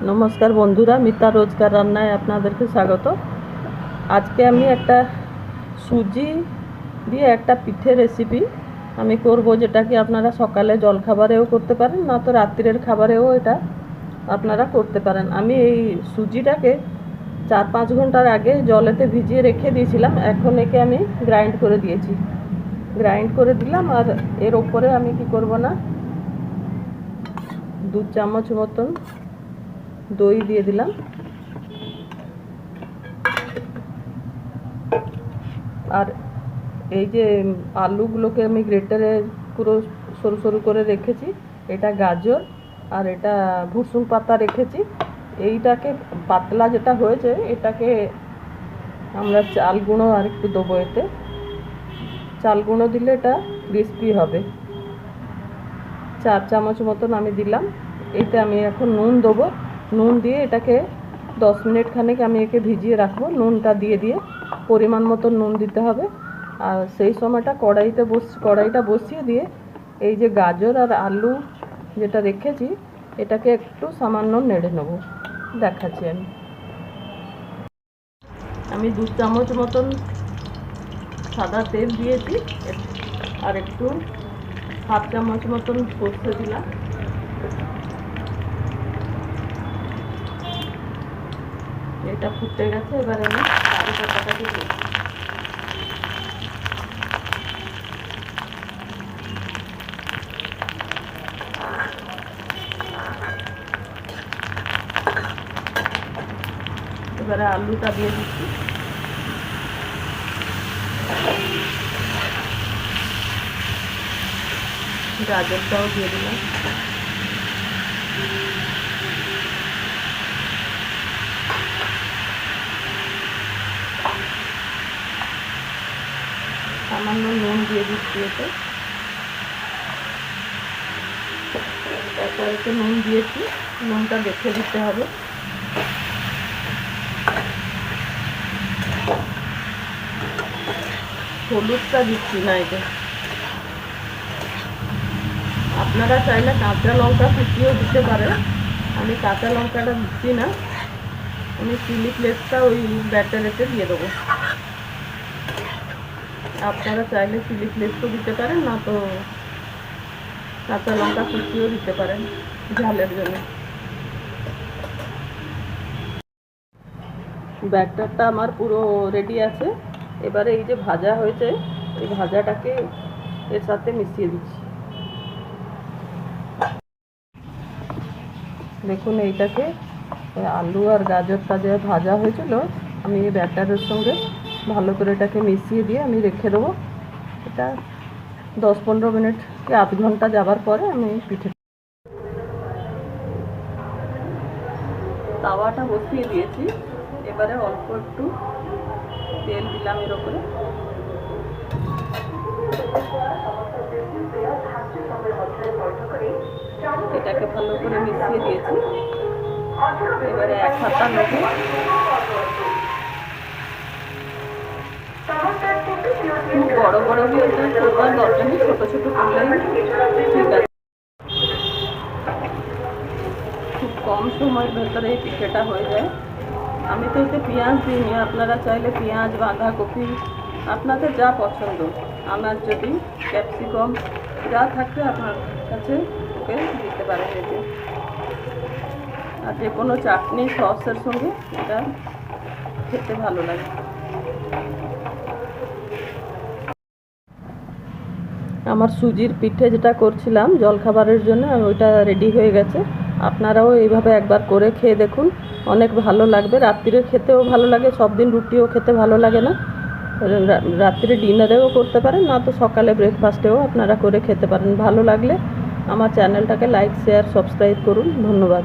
নমস্কার বন্ধুরা, মিতা রোজকার রান্নায় আপনাদেরকে স্বাগত। আজকে আমি একটা সুজি দিয়ে একটা পিঠে রেসিপি আমি করব, যেটা কি আপনারা সকালে জলখাবারেও করতে পারেন, না তো রাত্রের খাবারেও এটা আপনারা করতে পারেন। আমি এই সুজিটাকে 4-5 ঘন্টার আগে জলেতে ভিজিয়ে রেখে দিয়েছিলাম। এখন একে আমি গ্রাইন্ড করে দিলাম। আর এর ওপরে আমি কি করব না, 2 চামচ মতন দই দিয়ে দিলাম। আর এই যে আলুগুলোকে আমি গ্রেটারে পুরো সরু সরু করে রেখেছি, এটা গাজর আর এটা ভুসুং পাতা রেখেছি। এইটাকে পাতলা যেটা হয়েছে, এটাকে আমরা চাল গুঁড়ো আর একটু দেবো। এতে চাল গুঁড়ো দিলে এটা ক্রিস্পি হবে। 4 চামচ মতন আমি দিলাম। এইতে আমি এখন নুন দেবো। নুন দিয়ে এটাকে 10 মিনিট খানেক আমি একে ভিজিয়ে রাখবো। নুনটা দিয়ে পরিমাণ মতো নুন দিতে হবে। আর সেই সময়টা কড়াইটা বসিয়ে দিয়ে এই যে গাজর আর আলু যেটা রেখেছি, এটাকে একটু সামান্য নেড়ে নেব। দেখাচ্ছি আমি 2 চামচ মতন সাদা তেল দিয়েছি, আর একটু 1/2 চামচ মতন সর্ষে দিলাম। এটা ফুটে গেছে। এবারে আমি কারি পাতাটাকে দিই। এবারে আলুটা দিয়ে দিচ্ছি। গাজরটাও দিয়ে দিলাম। সামান্য নুন দিয়ে দিচ্ছি এতে। তারপরে নুন দিয়েছি, নুনটা দেখে দিতে হবে। হলুদটা দিচ্ছি না এতে। আপনারা চাইলে কাঁচা লঙ্কা কুচিয়েও দিতে পারেন। আমি কাঁচা লঙ্কাটা দিচ্ছি না। আমি চিলি ফ্লেক্সটা ওই ব্যাটারেতে দিয়ে দেবো। আপনারা চাইলে চিলি ফ্লেক্সও দিতে পারেন, না তো কাঁচা লঙ্কা কুচিয়েও দিতে পারেন ঝালের জন্য। ব্যাটারটা আমার পুরো রেডি আছে। এবারে এই যে ভাজা হয়েছে, এই ভাজাটাকে এর সাথে মিশিয়ে দিচ্ছি। দেখুন, এইটাকে আলু আর গাজরটা যে ভাজা হয়েছিল, আমি এই ব্যাটারের সঙ্গে ভালো করে এটাকে মিশিয়ে দিয়ে আমি রেখে দেবো। এটা 10-15 মিনিট কি আধ ঘন্টা যাবার পরে আমি পিঠে তাওয়াটা বসিয়ে দিয়েছি। এবারে অল্প একটু তেল দিলাম এর ওপরে। এটাকে ভালো করে মিশিয়ে দিয়েছি। এবারে 1 হাতা নেব। খুব বড় বড় দিয়ে করবার দরকার নেই, ছোটো ছোটো করলেই ঠিক আছে। খুব কম সময়ের ভেতরে এই পিঠেটা হয়ে যায়। আমি তো এতে পেঁয়াজ দিইনি। আপনারা চাইলে পেঁয়াজ, বাঁধাকপি, আপনাদের যা পছন্দ, আমার যদি ক্যাপসিকাম যা থাকবে আপনার কাছে ওকে দিতে পারেন এতে। আর যে কোনো চাটনি সসের সঙ্গে এটা খেতে ভালো লাগে। আমার সুজির পিঠে যেটা করছিলাম জলখাবারের জন্য, ওইটা রেডি হয়ে গেছে। আপনারাও এইভাবে একবার করে খেয়ে দেখুন, অনেক ভালো লাগবে। রাত্রিরে খেতেও ভালো লাগে, সব দিন রুটিও খেতে ভালো লাগে না। রাত্রে ডিনারেও করতে পারেন, না তো সকালে ব্রেকফাস্টেও আপনারা করে খেতে পারেন। ভালো লাগলে আমার চ্যানেলটাকে লাইক, শেয়ার, সাবস্ক্রাইব করুন। ধন্যবাদ।